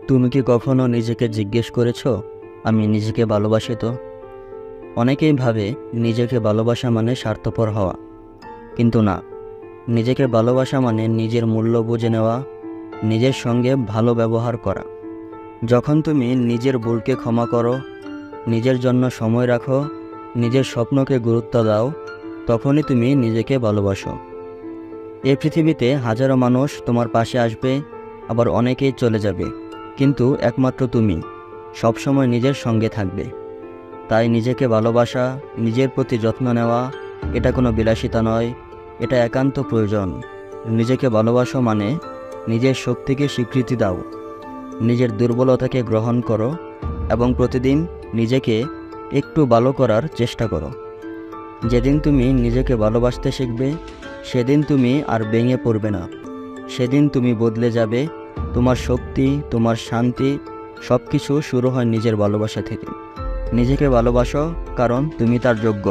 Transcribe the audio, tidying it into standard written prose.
তুমি কি কখনো নিজেকে জিজ্ঞেস করেছো, আমি নিজেকে ভালোবাসি তো? অনেকেই ভাবে নিজেকে ভালোবাসা মানে স্বার্থপর হওয়া, কিন্তু না। নিজেকে ভালোবাসা মানে নিজের মূল্য বুঝে নেওয়া, নিজের সঙ্গে ভালো ব্যবহার করা। যখন তুমি নিজের ভুলকে ক্ষমা করো, নিজের জন্য সময় রাখো, নিজের স্বপ্নকে গুরুত্ব দাও, তখনই তুমি নিজেকে ভালোবাসো। এই পৃথিবীতে হাজারো মানুষ তোমার পাশে আসবে, আবার অনেকেই চলে যাবে, কিন্তু একমাত্র তুমি সবসময় নিজের সঙ্গে থাকবে। তাই নিজেকে ভালোবাসা, নিজের প্রতি যত্ন নেওয়া, এটা কোনো বিলাসিতা নয়, এটা একান্ত প্রয়োজন। নিজেকে ভালোবাসো মানে নিজের শক্তিকে স্বীকৃতি দাও, নিজের দুর্বলতাকে গ্রহণ করো এবং প্রতিদিন নিজেকে একটু ভালো করার চেষ্টা করো। যেদিন তুমি নিজেকে ভালোবাসতে শিখবে, সেদিন তুমি আর ভেঙে পড়বে না। সেদিন তুমি বদলে যাবে। তোমার শক্তি, তোমার শান্তি, সব কিছু শুরু হয় নিজের ভালোবাসা থেকে। নিজেকে ভালোবাসো, কারণ তুমি তার যোগ্য।